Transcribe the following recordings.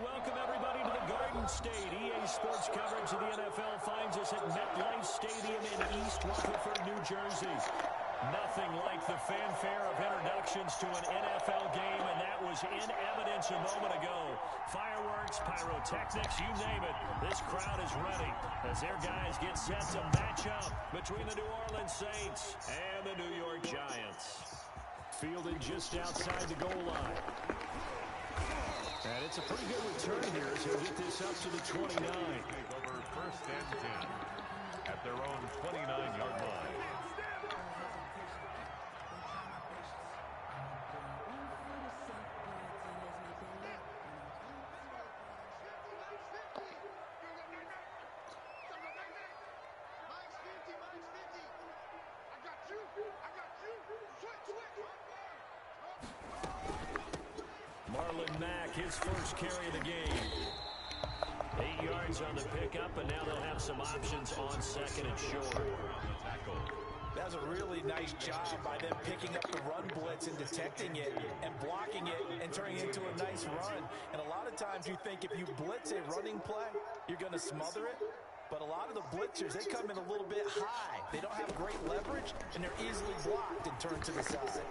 welcome everybody to the Garden State. EA Sports coverage of the NFL finds us at MetLife Stadium in East Rutherford, New Jersey. Nothing like the fanfare of introductions to an NFL game, and that was in evidence a moment ago. Fireworks, pyrotechnics, you name it. This crowd is ready as their guys get set to match up between the New Orleans Saints and the New York Giants. Fielded just outside the goal line. And it's a pretty good return here as he'll get this up to the 29. Over first and 10 at their own 29-yard line. His first carry of the game. 8 yards on the pickup, and now they'll have some options on second and short. That was a really nice job by them picking up the run blitz and detecting it and blocking it and turning it into a nice run. And a lot of times you think if you blitz a running play, you're going to smother it. But a lot of the blitzers, they come in a little bit high. They don't have great leverage, and they're easily blocked and turned to the side.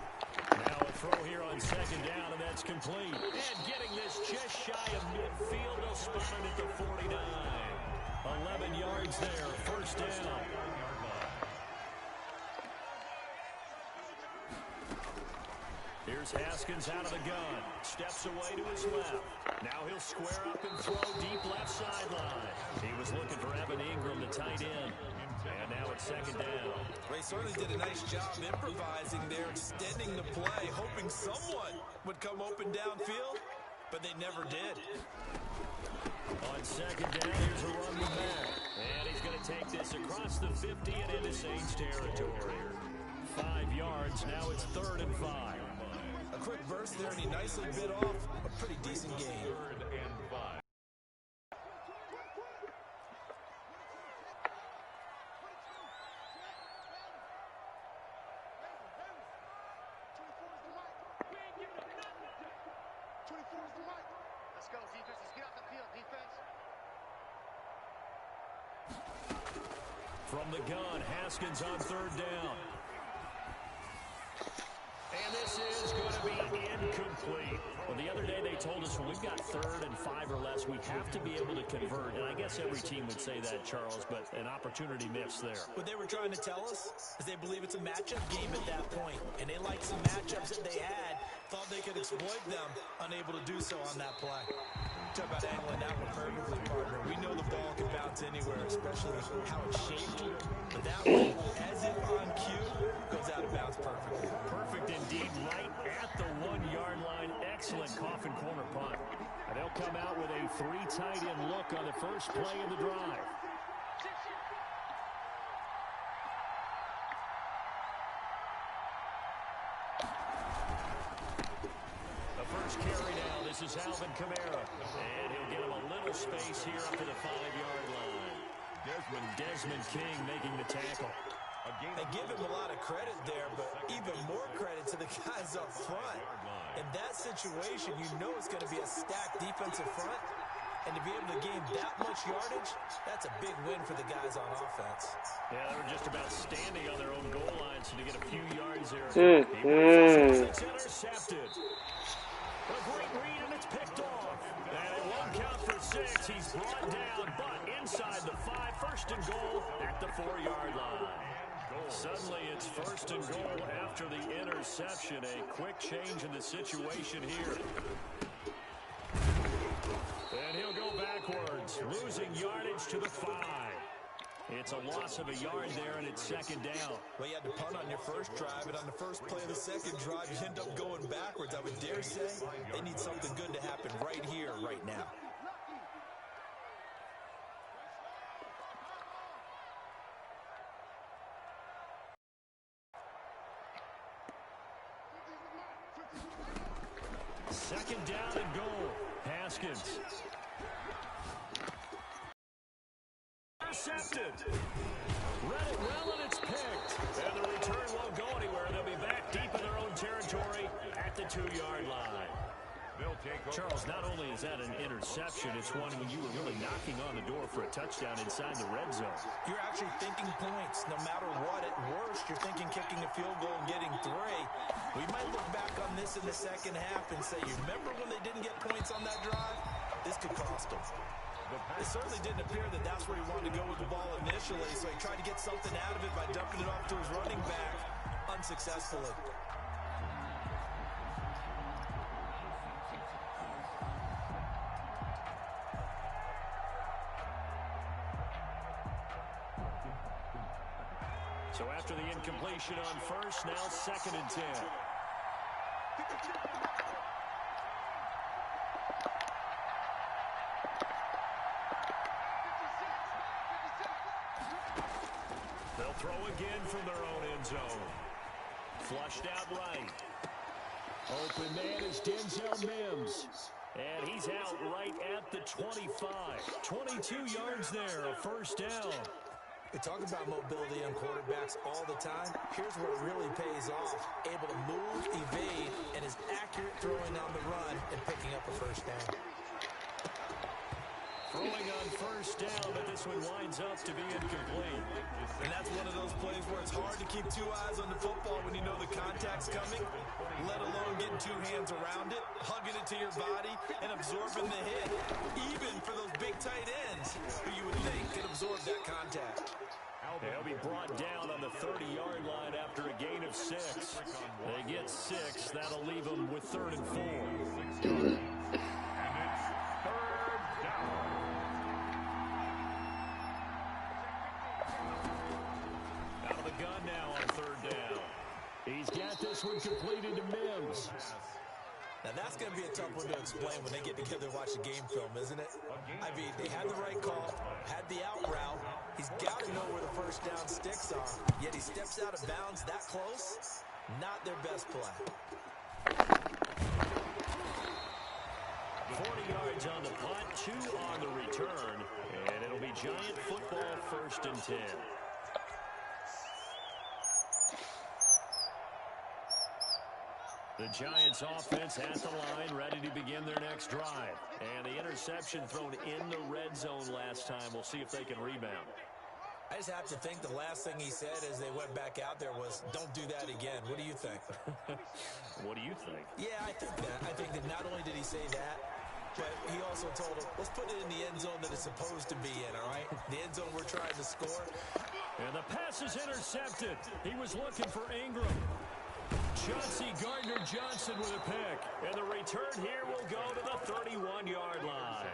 Now a throw here on second down, and that's complete. And getting this just shy of midfield, they'll spot it at the 49. 11 yards there, first down. Here's Haskins out of the gun. Steps away to his left. Now he'll square up and throw deep left sideline. He was looking for Evan Ingram, the tight end. And now it's second down. They certainly did a nice job improvising there, extending the play, hoping someone would come open downfield, but they never did. On second down, here's a run back. And he's going to take this across the 50 and into Saints territory. 5 yards, now it's 3rd and 5. A quick burst there, and he nicely bit off a pretty decent game. 3rd and 5. Let's go, defense. Let's get off the field, defense. From the gun, Haskins on 3rd down. And this is going to be incomplete. Well, the other day they told us when we've got 3rd and 5 or less, we have to be able to convert. And I guess every team would say that, Charles, but an opportunity missed there. What they were trying to tell us is they believe it's a matchup game at that point. And they liked some matchups that they had, thought they could exploit them, unable to do so on that play. Talk about angling that one perfectly, partner. We know the ball can bounce anywhere, especially how it's shaped. But that one, as if on cue, goes out of bounds perfectly. Perfect indeed, right at the 1-yard line. Excellent coffin corner punt. And they'll come out with a 3 tight end look on the first play of the drive. The first carry now. This is Alvin Kamara. And he'll get him a little space here up to the 5-yard line. Desmond King making the tackle. They give him a lot of credit there, but even more credit to the guys up front. In that situation, you know it's going to be a stacked defensive front. And to be able to gain that much yardage, that's a big win for the guys on offense. Yeah, they were just about standing on their own goal line, so to get a few yards there. It's intercepted. A great read, and it's picked off. And it won't count for 6. He's brought down, but inside the 5, 1st and goal at the 4-yard line. Suddenly it's 1st and goal after the interception. A quick change in the situation here. And he'll go backwards, losing yardage to the 5. It's a loss of a yard there, and it's 2nd down. Well, you had to punt on your first drive, and on the first play of the second drive, you end up going backwards. I would dare say they need something good to happen right here, right now. Second down and goal. Haskins. Intercepted. Read it well, and it's picked. And the return won't go anywhere. They'll be back deep in their own territory at the 2-yard line. They'll take over. Charles, not only is that an interception, it's one when you were really knocking on the door for a touchdown inside the red zone. You're actually thinking points. No matter what, at worst, you're thinking kicking a field goal and getting 3. We might look back on this in the second half and say, you remember when they didn't get points on that drive? This could cost them. It certainly didn't appear that that's where he wanted to go with the ball initially, so he tried to get something out of it by dumping it off to his running back unsuccessfully. So after the incompletion on first, now 2nd and 10. They'll throw again from their own end zone. Flushed out right. Open man is Denzel Mims. And he's out right at the 25. 22 yards there, a first down. We talk about mobility on quarterbacks all the time. Here's where it really pays off. Able to move, evade, and is accurate throwing on the run and picking up a first down. Throwing on first down, but this one winds up to be incomplete. And that's one of those plays where it's hard to keep 2 eyes on the football when you know the contact's coming, let alone getting 2 hands around it, hugging it to your body, and absorbing the hit, even for those big tight ends who you would think could absorb that contact. They'll be brought down on the 30-yard line after a gain of 6. They get 6. That'll leave them with 3rd and 4. And it's 3rd down. Out of the gun now on 3rd down. He's got this one completed to Mims. Now, that's going to be a tough one to explain when they get together and watch the game film, isn't it? I mean, they had the right call, had the out route. He's got to know where the first down sticks are. Yet he steps out of bounds that close. Not their best play. 40 yards on the punt, 2 on the return. And it'll be Giant football 1st and 10. The Giants offense at the line, ready to begin their next drive. And the interception thrown in the red zone last time. We'll see if they can rebound. I just have to think the last thing he said as they went back out there was, don't do that again. What do you think? What do you think? Yeah, I think that. I think that not only did he say that, but he also told him, let's put it in the end zone that it's supposed to be in, all right? The end zone we're trying to score. And the pass is intercepted. He was looking for Ingram. Chauncey Gardner-Johnson with a pick. And the return here will go to the 31-yard line.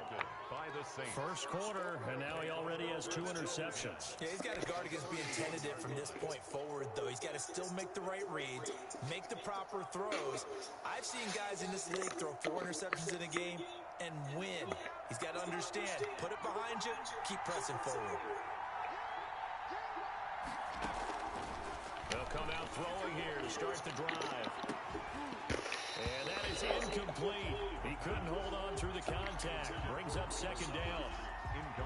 By the Saints. First quarter, and now he already has 2 interceptions. Yeah, he's got to guard against being tentative from this point forward, though. He's got to still make the right reads, make the proper throws. I've seen guys in this league throw 4 interceptions in a game and win. He's got to understand, put it behind you, keep pressing forward. They'll come out throwing here to start the drive. And that is incomplete. He couldn't hold on through the contact. Brings up 2nd down.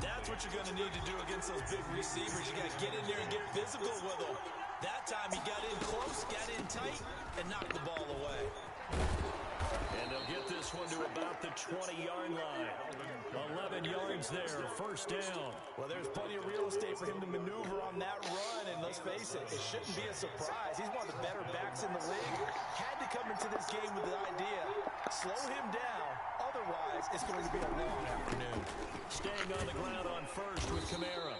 That's what you're going to need to do against those big receivers. You got to get in there and get physical with them. That time he got in close, got in tight, and knocked the ball away. And they'll get this one to about the 20-yard line. 11 yards there, first down. Well, there's plenty of real estate for him to maneuver on that run, and let's face it, it shouldn't be a surprise. He's one of the better backs in the league. Had to come into this game with the idea, slow him down, otherwise it's going to be a long afternoon. Staying on the ground on first with Kamara.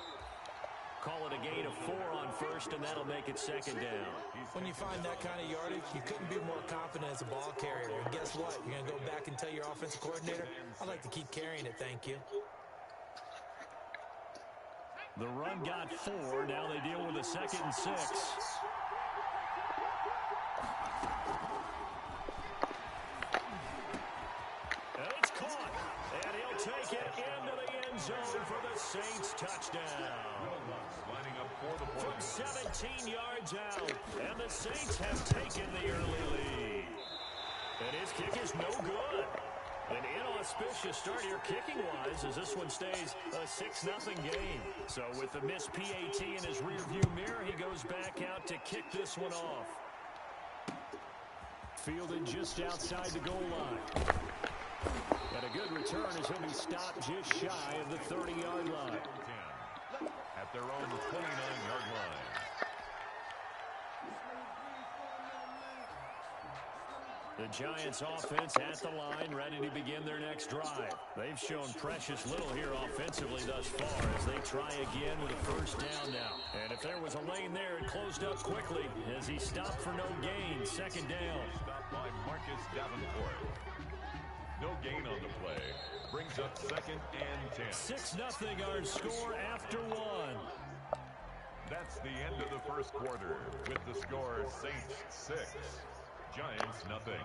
Call it a gain of 4 on first, and that'll make it 2nd down. When you find that kind of yardage, you couldn't be more confident as a ball carrier. And guess what? You're going to go back and tell your offensive coordinator, I'd like to keep carrying it, thank you. The run got 4. Now they deal with a 2nd and 6. And it's caught. And he'll take it into the end zone for the Saints touchdown. From 17 yards out. And the Saints have taken the early lead. And his kick is no good. An inauspicious start here kicking-wise as this one stays a 6-0 game. So with the missed PAT in his rearview mirror, he goes back out to kick this one off. Fielded just outside the goal line. a good return as he'll be stopped just shy of the 30-yard line. 10 at their own 29-yard line. The Giants offense at the line, ready to begin their next drive. They've shown precious little here offensively thus far as they try again with a first down now. And if there was a lane there, it closed up quickly as he stopped for no gain. Second down. Stopped by Marcus Davenport. No gain on the play. Brings up 2nd and 10. 6-0 our score after one. That's the end of the first quarter with the score Saints 6. Giants nothing.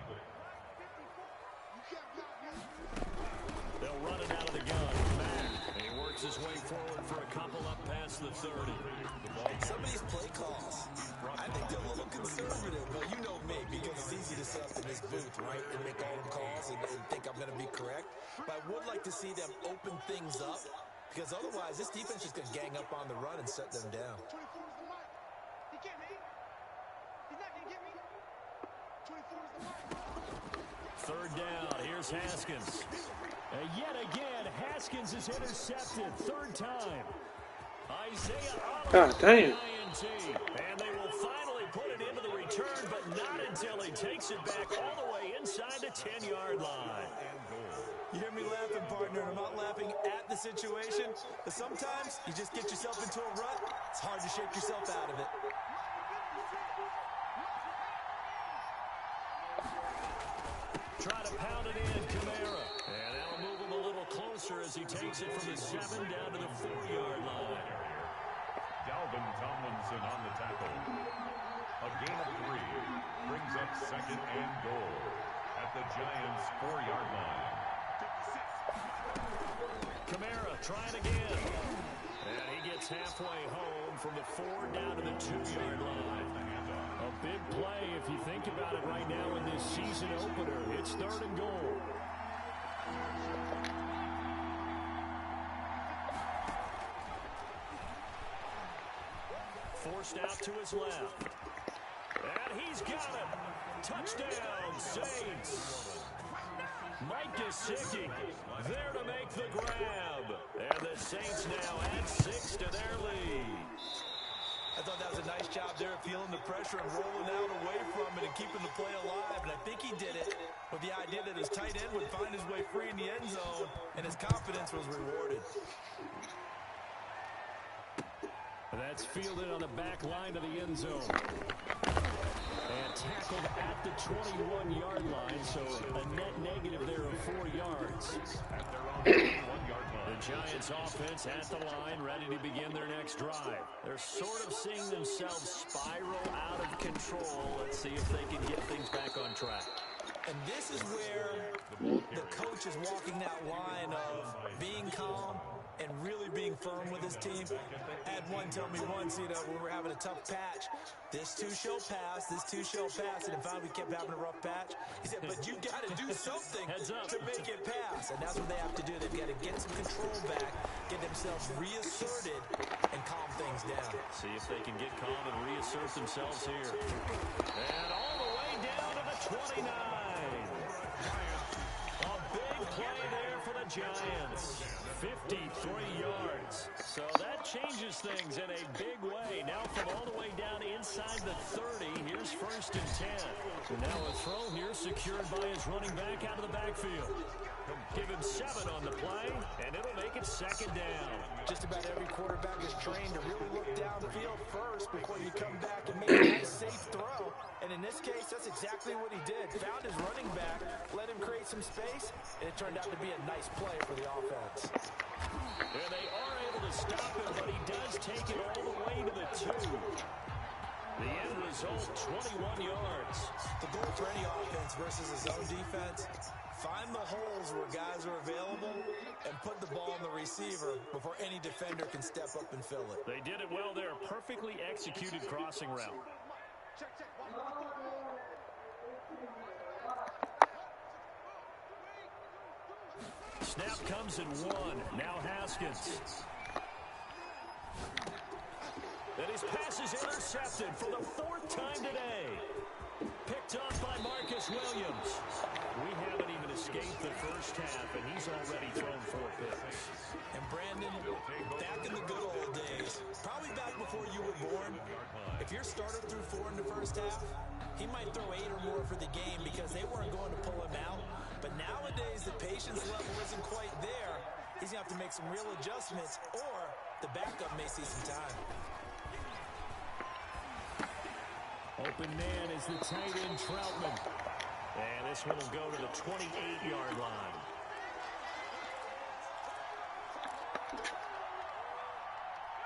They'll run it out of the gun. Matt, he works his way forward for a couple up past the 30. Some of these play calls, I think they're a little conservative. But you know me, because it's easy to sit up in this booth, right, and make all the calls and think I'm going to be correct. But I would like to see them open things up, because otherwise this defense is going to gang up on the run and shut them down. 24 is the mark. He can't hit. He's not going to get me. 24 is the mark. Third down. Here's Haskins. Yet again, Haskins is intercepted. Third time. Isaiah God damn. And they will finally put it into the return, but not until he takes it back all the way inside the 10-yard line. You hear me laughing, partner, and I'm not laughing at the situation, but sometimes you just get yourself into a rut. It's hard to shake yourself out of it. Try to pound it in, Kamara. And that'll move him a little closer as he takes it from the 7 down to the 4-yard line. Dalvin Tomlinson on the tackle. A gain of 3 brings up 2nd and goal at the Giants' 4-yard line. Kamara trying again. And he gets halfway home from the 4 down to the 2-yard line. A big play if you think about it right now in this season opener. It's 3rd and goal. Forced out to his left. And he's got it. Touchdown, Saints. Mike Gesicki there to make the grab. And the Saints now add 6 to their lead. I thought that was a nice job there of feeling the pressure and rolling out away from it and keeping the play alive. And I think he did it with the idea that his tight end would find his way free in the end zone, and his confidence was rewarded. And that's fielded on the back line of the end zone. And tackled at the 21-yard line, so a net negative there of 4 yards. At their own 21-yard line. The Giants offense at the line, ready to begin their next drive. They're sort of seeing themselves spiral out of control. Let's see if they can get things back on track. And this is where the coach is walking that line of being calm and really being firm with his team. I had one tell me once, when we were having a tough patch, this too shall pass, this too shall pass, and finally we kept having a rough patch. He said, but you got to do something to make it pass, and that's what they have to do. They've got to get some control back, get themselves reasserted, and calm things down. See if they can get calm and reassert themselves here. And all the way down to the 29. A big play there for the Giants. 53 yards. So that changes things in a big way. Now from all the way down inside the 30, here's 1st and 10. So now a throw here secured by his running back out of the backfield. Give him 7 on the play, and it'll make it 2nd down. Just about every quarterback is trained to really look downfield first before you come back and make a nice, safe throw. And in this case, that's exactly what he did. Found his running back, let him create some space, and it turned out to be a nice play for the offense. And they are able to stop him, but he does take it all the way to the 2. The end result, 21 yards. The goal for any offense versus a zone defense, find the holes where guys are available and put the ball on the receiver before any defender can step up and fill it. They did it well there. Perfectly executed crossing route. Check. Snap comes in 1. Now Haskins. And his pass is intercepted for the 4th time today. Picked off by Marcus Williams. We haven't even escaped the first half, and he's already thrown 4 picks. And Brandon, back in the good old days, probably back before you were born, if your starter threw 4 in the first half, he might throw 8 or more for the game because they weren't going to pull him out. But nowadays, the patience level isn't quite there. He's going to have to make some real adjustments, or the backup may see some time. Open man is the tight end, Troutman. And this one will go to the 28-yard line.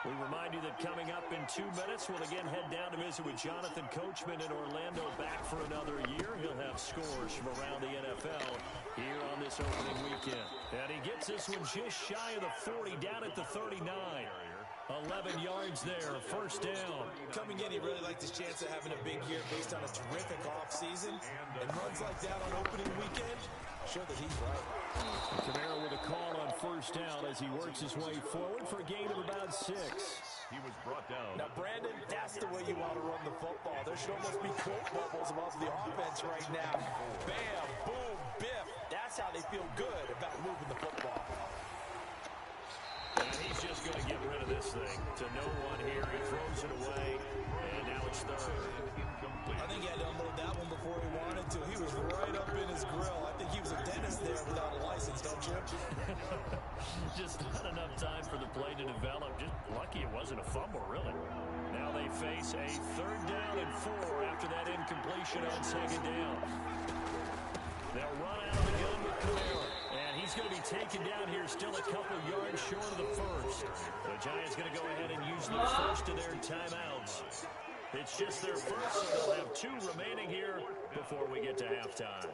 We remind you that coming up in 2 minutes, we'll again head down to visit with Jonathan Coachman in Orlando, back for another year. He'll have scores from around the NFL here on this opening weekend. And he gets this one just shy of the 40, down at the 39. 11 yards there, first down. Coming in, he really liked his chance of having a big year based on a terrific offseason. And runs like that on opening weekend show that he's right. Kamara with a call on first down as he works his way forward for a gain of about 6. He was brought down. Now, Brandon, that's the way you want to run the football. There should almost be quote bubbles above the offense right now. Bam, boom, biff. That's how they feel good about moving the football. And he's just going to get rid of this thing to no one here. He throws it away, and now it's third. I think he had to unload that one before he wanted to. He was right up in his grill. I think he was a dentist there without a license, don't you? Just not enough time for the play to develop. Just lucky it wasn't a fumble, really. Now they face a 3rd down and 4 after that incompletion on 2nd down. They'll run out of the gun with Kamara. And he's going to be taken down here, still a couple yards short of the first. The Giants going to go ahead and use the first of their timeouts. It's just their first, so they'll have 2 remaining here before we get to halftime.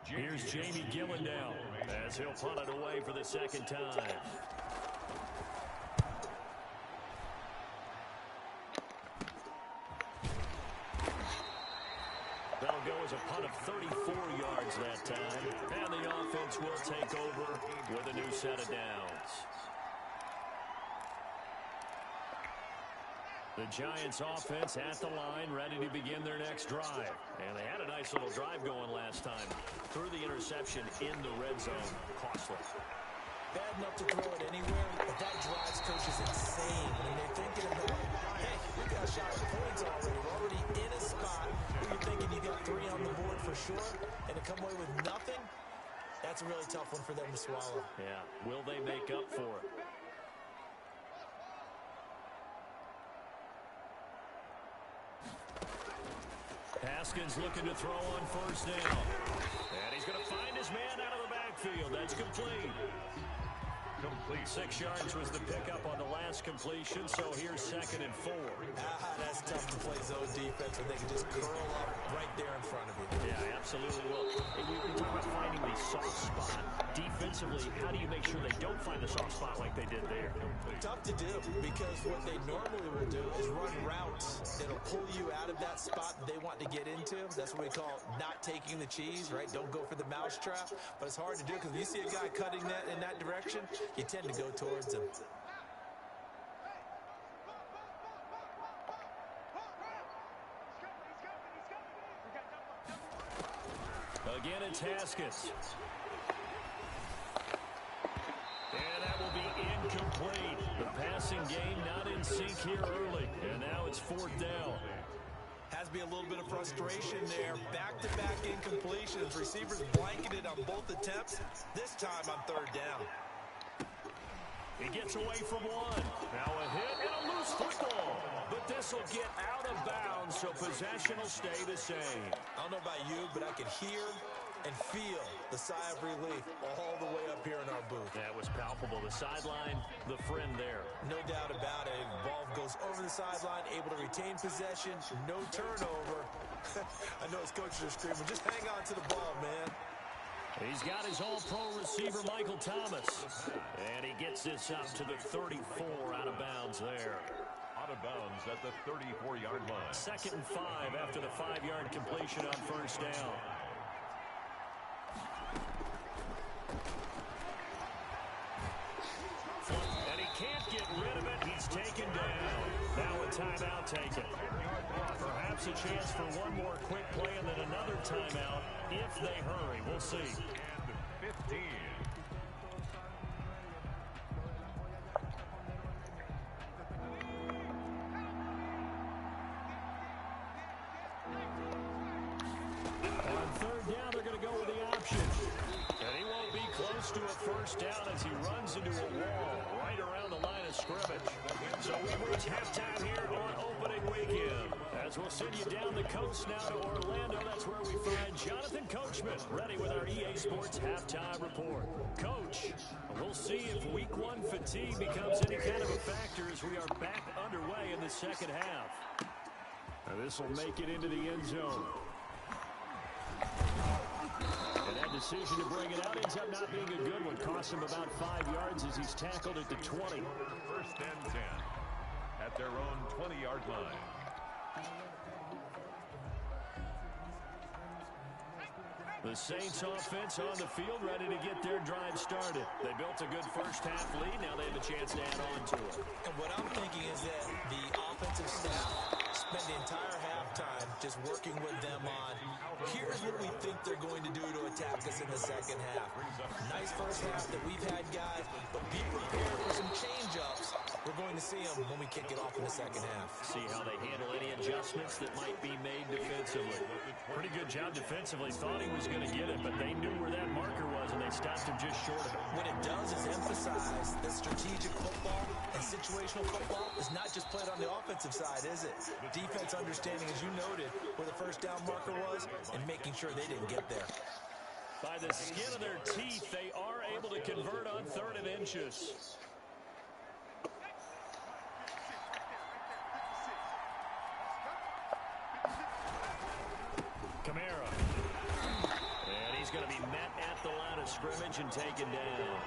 Here's Jamie Gillen now as he'll punt it away for the 2nd time. That'll go as a punt of 34 yards that time. And the offense will take over with a new set of downs. The Giants offense at the line, ready to begin their next drive. And they had a nice little drive going last time. Threw the interception in the red zone. Costly. Bad enough to throw it anywhere, but that drives coaches insane when they're thinking about, hey, we got a shot at points already. We're already in a spot where you're thinking you got 3 on the board for sure, and to come away with nothing, that's a really tough one for them to swallow. Yeah, will they make up for it? Haskins looking to throw on first down. And he's going to find his man out of the backfield. That's complete. 6 yards was the pickup on the last completion, so here's 2nd and 4. That's tough to play zone defense when they can just curl up right there in front of you. Yeah, absolutely. Well, we talk about finding the soft spot. Defensively, how do you make sure they don't find the soft spot like they did there? Tough to do, because what they normally will do is run routes that'll pull you out of that spot that they want to get into. That's what we call not taking the cheese, right? Don't go for the mousetrap. But it's hard to do because when you see a guy cutting that in that direction, you tend to go towards him. Again, it's Haskins. And that will be incomplete. The passing game not in sync here early. And now it's 4th down. Has to be a little bit of frustration there. Back-to-back incompletions. Receivers blanketed on both attempts. This time on 3rd down. He gets away from one. Now a hit and a loose football. But this will get out of bounds, so possession will stay the same. I don't know about you, but I could hear and feel the sigh of relief all the way up here in our booth. That was palpable. The sideline, the friend there. No doubt about it. Ball goes over the sideline, able to retain possession, no turnover. I know his coaches are screaming, just hang on to the ball, man. He's got his all-pro receiver, Michael Thomas. And he gets this up to the 34 out of bounds there. Out of bounds at the 34-yard line. 2nd and 5 after the 5-yard completion on first down. And he can't get rid of it. He's taken down. Now a timeout taken. Perhaps a chance for one more quick play and then another timeout if they hurry. We'll see. And 15. On 3rd down, they're going to go with the option. And he won't be close to a first down as he runs into a wall right around the line of scrimmage. So we reach halftime here on opening weekend. As we'll send you down the coast now to Orlando, that's where we find Jonathan Coachman ready with our EA Sports halftime report. Coach, we'll see if week 1 fatigue becomes any kind of a factor as we are back underway in the second half. And this will make it into the end zone. And that decision to bring it out ends up not being a good one. Costs him about 5 yards as he's tackled at the 20. 1st and 10 at their own 20-yard line. The Saints offense on the field, ready to get their drive started. They built a good first half lead. Now they have a chance to add on to it. And what I'm thinking is that the offensive staff spend the entire halftime just working with them on, here's what we think they're going to do to attack us in the second half. Nice first half that we've had, guys, but be prepared for some change-ups. We're going to see them when we kick it off in the second half. See how they handle any adjustments that might be made defensively. Pretty good job defensively. Thought he was going to get it, but they knew where that marker was, and they stopped him just short of it. What it does is emphasize that strategic football and situational football is not just played on the offensive side, is it? Defense understanding, as you noted, where the first down marker was and making sure they didn't get there. By the skin of their teeth, they are able to convert on 3rd and inches. Kamara. And he's going to be met at the line of scrimmage and taken down.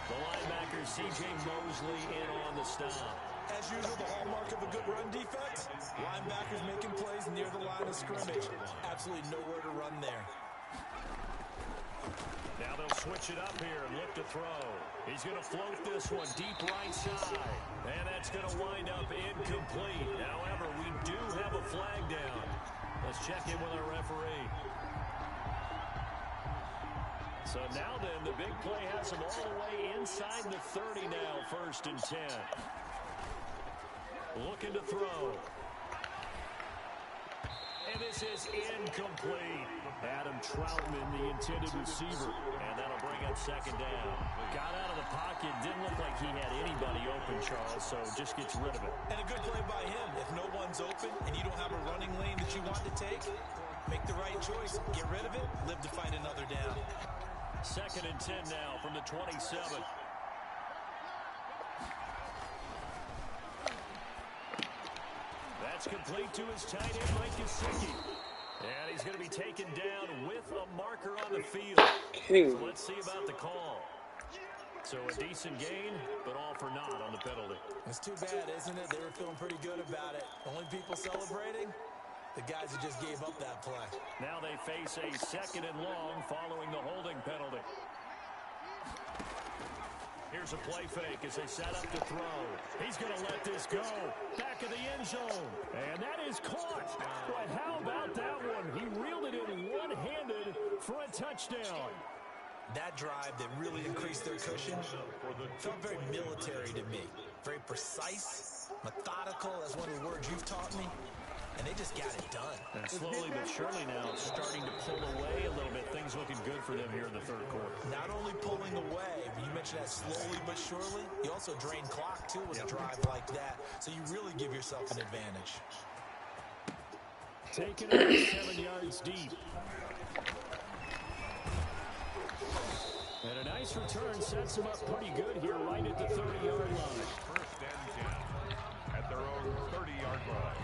The linebacker, C.J. Mosley, in on the stop. As usual, the hallmark of a good run defense, linebackers making plays near the line of scrimmage. Absolutely nowhere to run there. Now they'll switch it up here and look to throw. He's going to float this one deep right side. And that's going to wind up incomplete. However, we do have a flag down. Let's check in with our referee. So now then, the big play has him all the way inside the 30 now, 1st and 10. Looking to throw. And this is incomplete. Adam Troutman, the intended receiver. And that'll bring up 2nd down. Got out of the pocket. Didn't look like he had anybody open, Charles, so just gets rid of it. And a good play by him. If no one's open and you don't have a running lane that you want to take, make the right choice. Get rid of it. Live to fight another down. 2nd and 10 now from the 27. That's complete to his tight end, Mike Gesicki. And he's going to be taken down with a marker on the field. So let's see about the call. So a decent gain, but all for naught on the penalty. It's too bad, isn't it? They were feeling pretty good about it. Only people celebrating? The guys who just gave up that play. Now they face a 2nd and long following the holding penalty. Here's a play fake as they set up to throw. He's going to let this go. Back of the end zone. And that is caught. But how about that one? He reeled it in one-handed for a touchdown. That drive that really increased their cushion felt very military to me. Very precise, methodical. That's one of the words you've taught me. And they just got it done. And slowly but surely now starting to pull away a little bit. Things looking good for them here in the 3rd quarter. Not only pulling away, but you mentioned that slowly but surely. You also drain clock, too, with a drive like that. So you really give yourself an advantage. Taking it 7 yards deep. And a nice return sets them up pretty good here right at the 30-yard line. 1st and 10 at their own 30-yard line.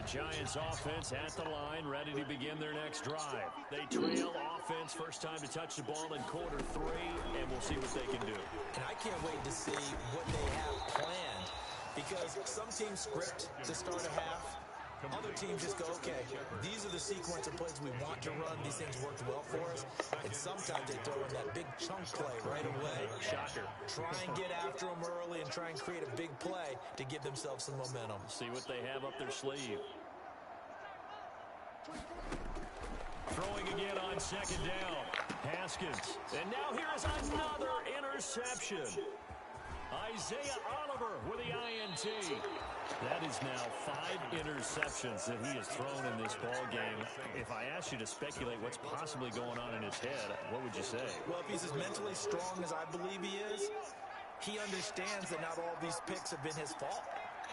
Giants offense at the line, ready to begin their next drive. They trail offense, first time to touch the ball in quarter 3, and we'll see what they can do. And I can't wait to see what they have planned, because some teams script to start a half. Other teams just go, okay, these are the sequence of plays we want to run. These things worked well for us. And sometimes they throw in that big chunk play right away. Shocker. Try and get after them early and try and create a big play to give themselves some momentum. See what they have up their sleeve. Throwing again on second down. Haskins. And now here is another interception. Isaiah Oliver with the INT. That is now 5 interceptions that he has thrown in this ball game. If I asked you to speculate what's possibly going on in his head, what would you say? Well, if he's as mentally strong as I believe he is, he understands that not all these picks have been his fault.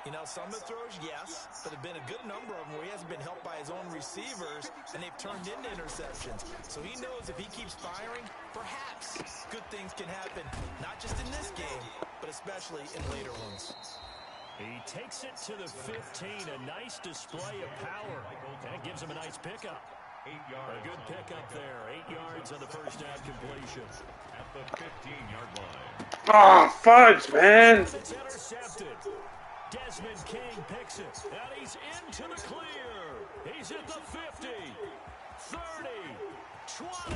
You know, some of the throws, yes, but there have been a good number of them where he hasn't been helped by his own receivers, and they've turned into interceptions. So he knows if he keeps firing, perhaps good things can happen, not just in this game, but especially in later ones. He takes it to the 15, a nice display of power. That gives him a nice pickup. 8 yards. A good pickup there. 8 yards on the first down completion. At the 15-yard line. Oh, fudge, man. It's intercepted. Desmond King picks it. And he's into the clear. He's at the 50, 30, 20.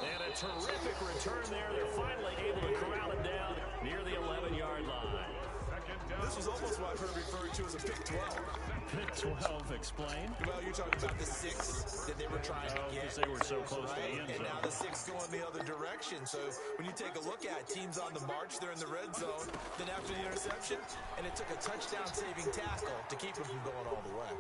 And a terrific return there. They're finally able to corral him down near the 11-yard line. This was almost what I've heard referred to as a pick 12. Pick 12, explain. Well, you're talking about the 6 that they were trying to get. Because they were so close to the end zone. And now the 6 going the other direction. So when you take a look at teams on the march, they're in the red zone. Then after the interception, and it took a touchdown-saving tackle to keep him from going all the way.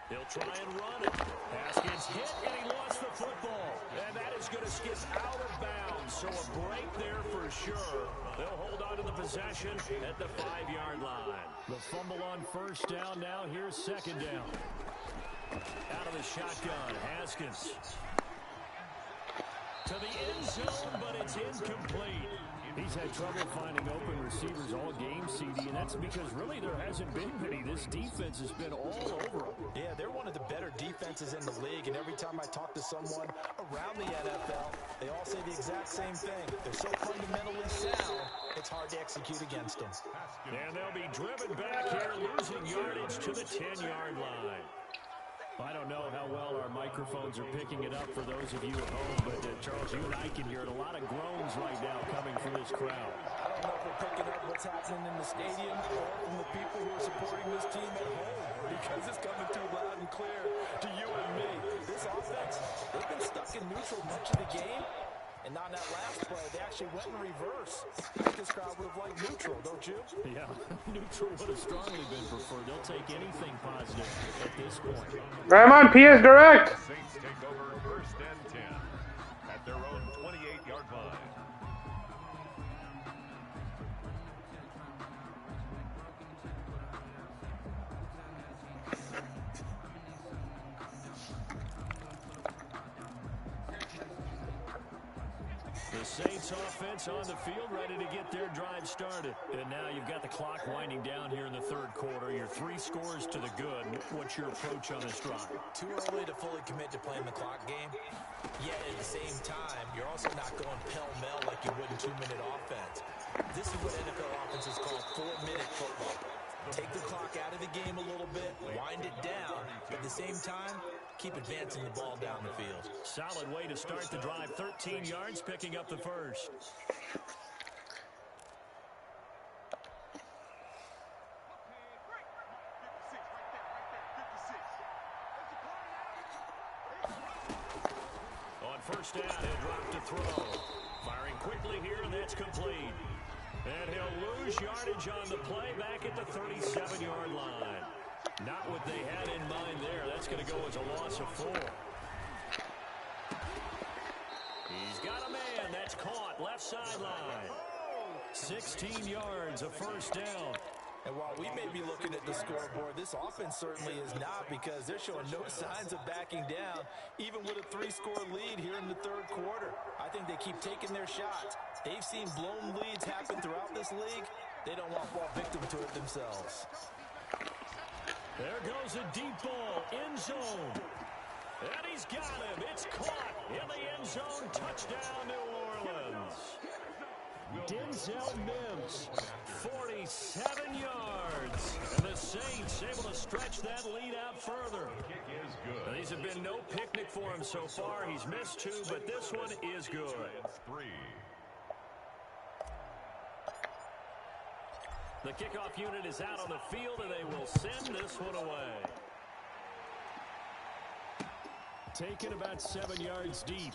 He'll try and run it. Haskins hit, and he lost the football. And that is going to skip out of bounds. So a break there for sure. They'll hold on to the possession at the 5-yard line. The fumble on first down. Now here's second down. Out of the shotgun, Haskins. To the end zone, but it's incomplete. He's had trouble finding open receivers all game, CD, and that's because really there hasn't been many. This defense has been all over them. Yeah, they're one of the better defenses in the league, and every time I talk to someone around the NFL, they all say the exact same thing. They're so fundamentally sound, it's hard to execute against them. And they'll be driven back here, losing yardage to the 10-yard line. I don't know how well our microphones are picking it up for those of you at home, but Charles, you and I can hear it. A lot of groans right now coming from this crowd. I don't know if we're picking up what's happening in the stadium or from the people who are supporting this team at home, because it's coming through loud and clear to you and me. This offense, they've been stuck in neutral much of the game. And on that last play, they actually went in reverse. I think this crowd would have liked neutral, don't you? Yeah, neutral would have strongly been preferred. They'll take anything positive at this point. I'm on PS Direct. Saints take over first and 10 at their own 28-yard line. The Saints offense on the field, ready to get their drive started. And now you've got the clock winding down here in the third quarter. Your 3 scores to the good. What's your approach on this drive? Too early to fully commit to playing the clock game. Yet at the same time, you're also not going pell-mell like you would in 2-minute offense. This is what NFL offenses call 4-minute football. Take the clock out of the game a little bit, wind it down, but at the same time, keep advancing the ball down the field. Solid way to start the drive. 13 yards, picking up the first. On first down, he'll drop to throw. Firing quickly here, and that's complete. And he'll lose yardage on the play back at the 37-yard line. Not what they had in mind there. That's going to go as a loss of 4. He's got a man. That's caught. Left sideline. 16 yards, a first down. And while we may be looking at the scoreboard, this offense certainly is not, because they're showing no signs of backing down, even with a 3-score lead here in the third quarter. I think they keep taking their shots. They've seen blown leads happen throughout this league. They don't want to fall victim to it themselves. There goes a deep ball, end zone. And he's got him. It's caught in the end zone. Touchdown, New Orleans. Denzel Mims, 47 yards. And the Saints able to stretch that lead out further. Kick is good. These have been no picnic for him so far. He's missed 2, but this one is good. Giants 3. The kickoff unit is out on the field, and they will send this one away. Taken about 7 yards deep.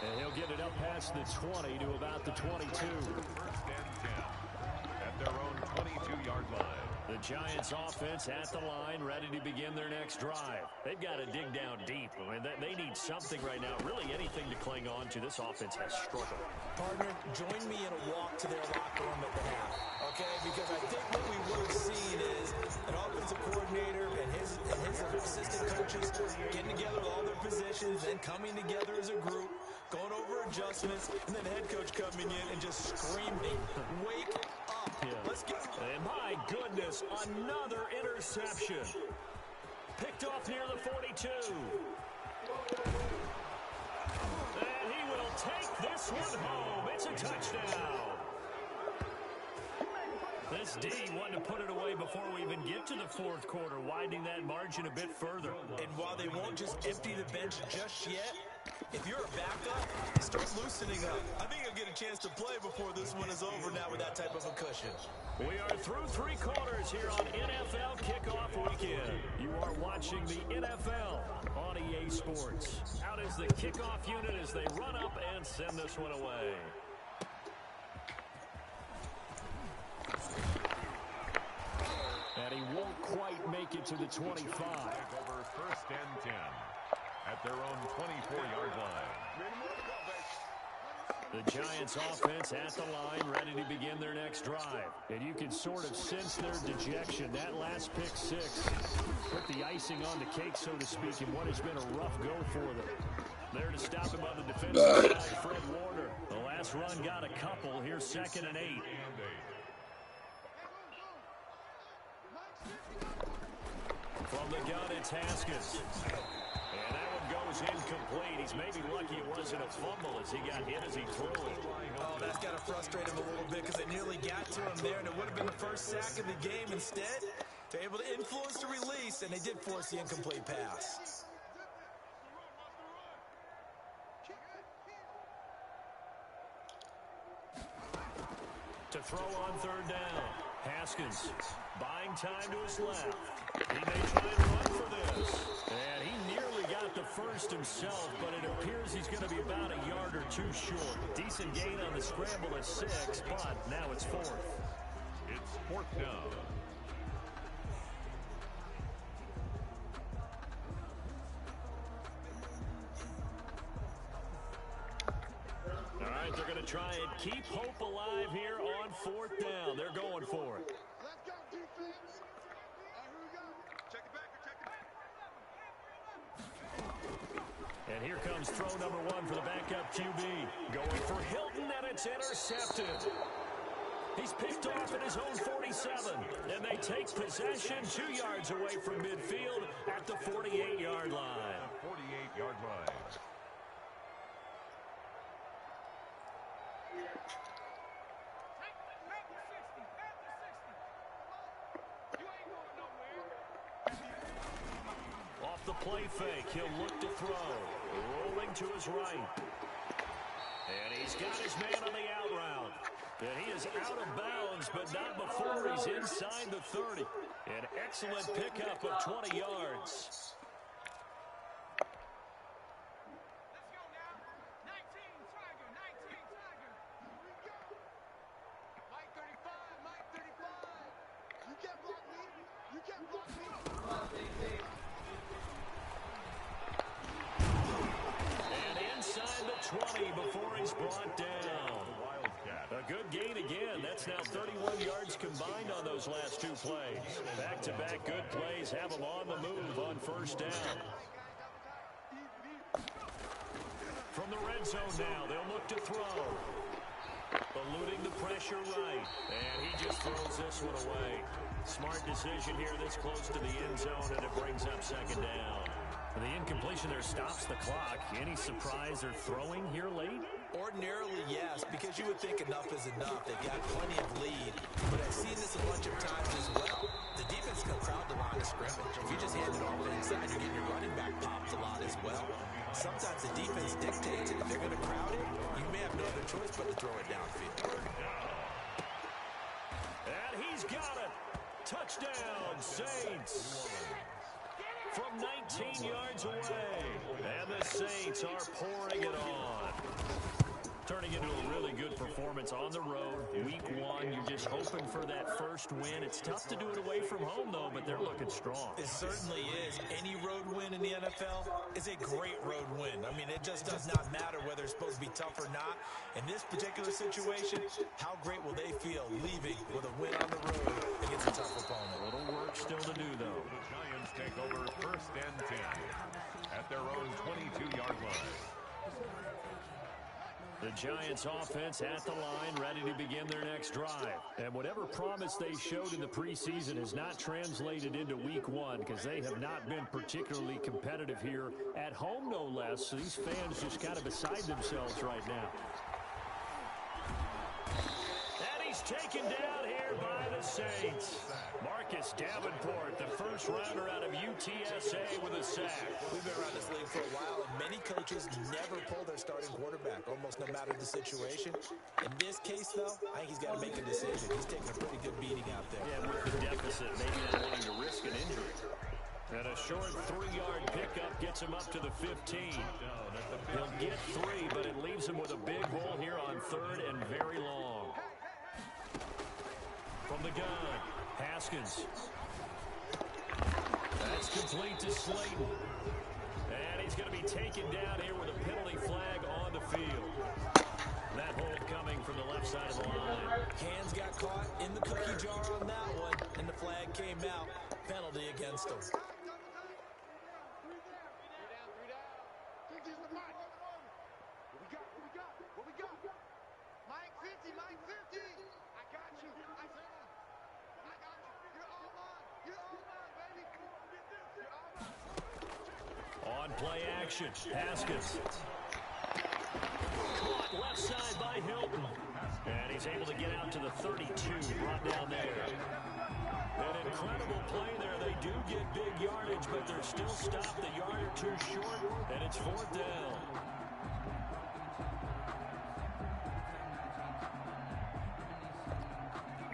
And he'll get it up past the 20 to about the 22. First and 10 at their own 22-yard line. The Giants offense at the line, ready to begin their next drive. They've got to dig down deep. I mean, they need something right now, really anything to cling on to. This offense has struggled. Partner, join me in a walk to their locker room at the half, okay? Because I think what we would have seen is an offensive coordinator and his assistant coaches getting together with all their positions and coming together as a group, going over adjustments, and then the head coach coming in and just screaming, wake up. Yeah. Let's get... And my goodness, another interception. Picked off near the 42. And he will take this one home. It's a touchdown. This D wanted to put it away before we even get to the fourth quarter, widening that margin a bit further. And while they won't just empty the bench just yet, if you're a backup, start loosening up. I think you'll get a chance to play before this one is over now with that type of a cushion. We are through 3 quarters here on NFL Kickoff Weekend. You are watching the NFL on EA Sports. Out is the kickoff unit as they run up and send this one away. And he won't quite make it to the 25. Over first and 10 at their own 24-yard line. The Giants offense at the line, ready to begin their next drive. And you can sort of sense their dejection. That last pick 6 put the icing on the cake, so to speak, in what has been a rough go for them. There to stop him on the defensive side, Fred Warner. The last run got a couple. Here's 2nd and 8. From the gun, it's Haskins. And that one goes incomplete. He's maybe lucky it wasn't a fumble as he got hit as he threw it. Oh, that's got to frustrate him a little bit because they nearly got to him there, and it would have been the first sack of the game. Instead, they're able to influence the release, and they did force the incomplete pass. To throw on 3rd down. Haskins buying time to his left. He may try and run for this. And he nearly got the first himself, but it appears he's going to be about a yard or 2 short. Decent gain on the scramble at 6, but now it's 4th. It's 4th down. All right, they're going to try and keep hope alive here on 4th down. They're going for it. Let's go, defense. Here we go. Check it back. And here comes throw number 1 for the backup QB. Going for Hilton, and it's intercepted. He's picked off at his own 47. And they take possession 2 yards away from midfield at the 48-yard line. 48-yard line. Off the play fake, he'll look to throw. Rolling to his right. And he's got his man on the out route. And he is out of bounds, but not before he's inside the 30. An excellent pickup of 20 yards. And inside the 20 before he's brought down. A good gain again. That's now 31 yards combined on those last 2 plays. Back-to-back good plays have them on the move on 1st down. From the red zone now, they'll look to throw. Eluding the pressure right. And he just throws this one away. Smart decision here this close to the end zone, and it brings up second down. The incompletion there stops the clock. Any surprise they're throwing here late? Ordinarily, yes, because you would think enough is enough. They've got plenty of lead, but I've seen this a bunch of times as well. The defense can crowd the line of scrimmage. If you just hand it off inside, you're getting your running back popped a lot as well. Sometimes the defense dictates it. If they're going to crowd it, you may have no other choice but to throw it downfield. And he's got it. Touchdown, Saints. From 19 yards away. And the Saints are pouring it on. Turning into a really good performance on the road. Week 1, you're just hoping for that first win. It's tough to do it away from home, though, but they're looking strong. It certainly is. Any road win in the NFL is a great road win. I mean, it just does not matter whether it's supposed to be tough or not. In this particular situation, how great will they feel leaving with a win on the road against a tough opponent? A little work still to do, though. The Giants take over 1st and 10 at their own 22-yard line. The Giants offense at the line, ready to begin their next drive. And whatever promise they showed in the preseason has not translated into week 1 because they have not been particularly competitive here at home, no less. So these fans just kind of beside themselves right now. And he's taken down here by the Saints. Marcus Davenport, the first rounder out of UTSA with a sack. We've been around this league for a while, and many coaches never pull their starting quarterback, almost no matter the situation. In this case, though, I think he's got to make a decision. He's taking a pretty good beating out there. Yeah, with the deficit, maybe not wanting to risk an injury. And a short 3-yard pickup gets him up to the 15. He'll get 3, but it leaves him with a big hole here on 3rd and very long. From the gun, Haskins. That's complete to Slayton. And he's going to be taken down here with a penalty flag on the field. That hold coming from the left side of the line. Hands got caught in the cookie jar on that one, and the flag came out. Penalty against him. What we got? Mike 50, Mike 50. I got you. I got you. You're all mine. You're all mine, baby. You're all mine. On play action, Haskins. Caught left side by Hilton. And he's able to get out to the 32, brought down there. An incredible play there. They do get big yardage, but they're still stopped a yard or 2 short, and it's 4th down.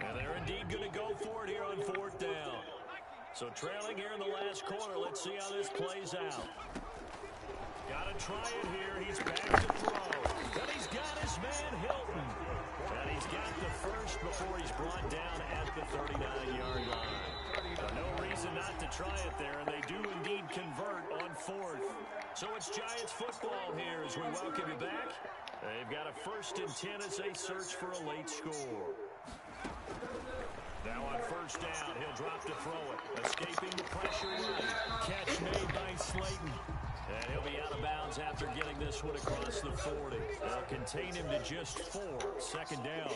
And they're indeed going to go for it here on 4th down. So trailing here in the last quarter. Let's see how this plays out. Got to try it here. He's back to throw. And he's got his man Hilton. And he's got the first before he's brought down at the 39-yard line. No reason not to try it there, and they do indeed convert on 4th. So it's Giants football here as we welcome you back. They've got a 1st and 10 as they search for a late score. Now on 1st down, he'll drop to throw it. Escaping the pressure right. Catch made by Slayton. And he'll be out of bounds after getting this one across the 40. They'll contain him to just 4. 2nd down.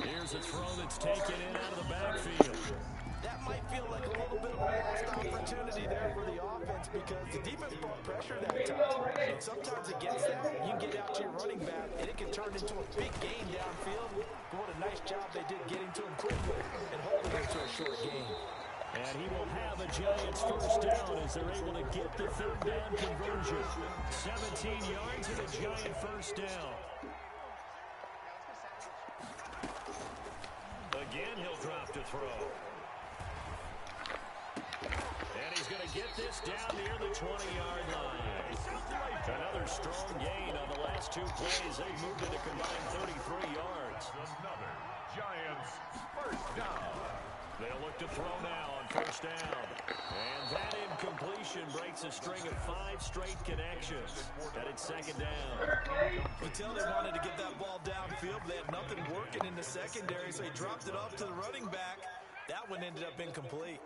Here's a throw that's taken in out of the backfield. That might feel like a little bit of a lost opportunity there for the offense because the defense brought pressure that time. And sometimes against that, you get out to your running back, and it can turn into a big gain downfield. But what a nice job they did getting to him quickly and holding him to a short gain. And he will have a Giants 1st down as they're able to get the 3rd down conversion. 17 yards and a Giant 1st down. Again, he'll drop to throw. And he's going to get this down near the 20-yard line. Another strong gain on the last 2 plays. They've moved it a combined 33 yards. Another Giants 1st down. They'll look to throw now on 1st down. And that incompletion breaks a string of 5 straight connections. And it's 2nd down. You tell they wanted to get that ball downfield. They had nothing working in the secondary, so he dropped it off to the running back. That one ended up incomplete.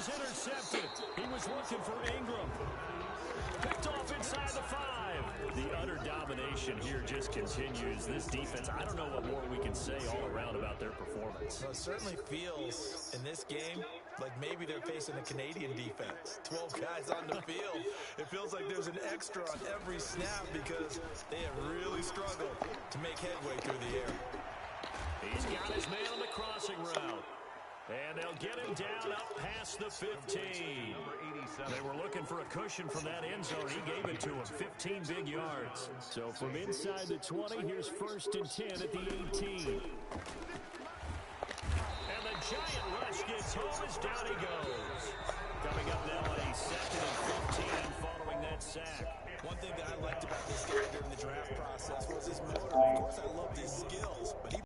is intercepted. He was looking for Ingram. Picked off inside the 5. The utter domination here just continues. This defense, I don't know what more we can say all around about their performance. Well, it certainly feels in this game like maybe they're facing a Canadian defense. 12 guys on the field. It feels like there's an extra on every snap because they have really struggled to make headway through the air. He's got his man on the crossing route. And they'll get him down up past the 15. They were looking for a cushion from that end zone. He gave it to him, 15 big yards. So from inside the 20, here's 1st and 10 at the 18. And the giant rush gets home as down he goes. Coming up now on a 2nd and 15 following that sack. One thing that I liked about this guy during the draft process was his motor. Of course, I love his skill